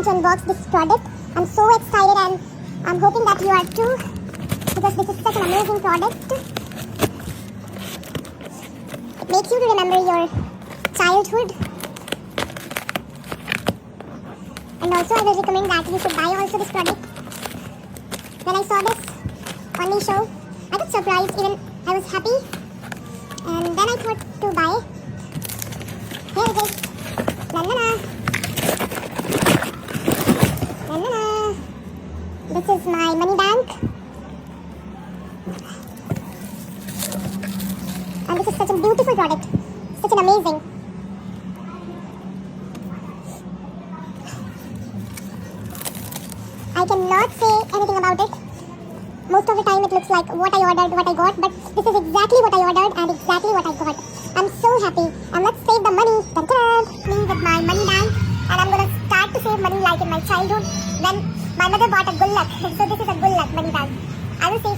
to unbox this product. I'm so excited and I'm hoping that you are too, because this is such an amazing product. It makes you to remember your childhood. And also I will recommend that you should buy also this product. When I saw this on the show, I got surprised, even I was happy. And then I thought to buy. Here it is. La-la-la. La-la-la. This is my money bank. And this is such a beautiful product. Such an amazing. I cannot say anything about it. Most of the time it looks like what I ordered, what I got, but this is exactly what I ordered and exactly what I got. I'm so happy. And let's save the money. Dun-dun. Me with my money bank, and I'm gonna start to save money like in my childhood when my mother bought a Gullak. So this is a Gullak money bank. I will save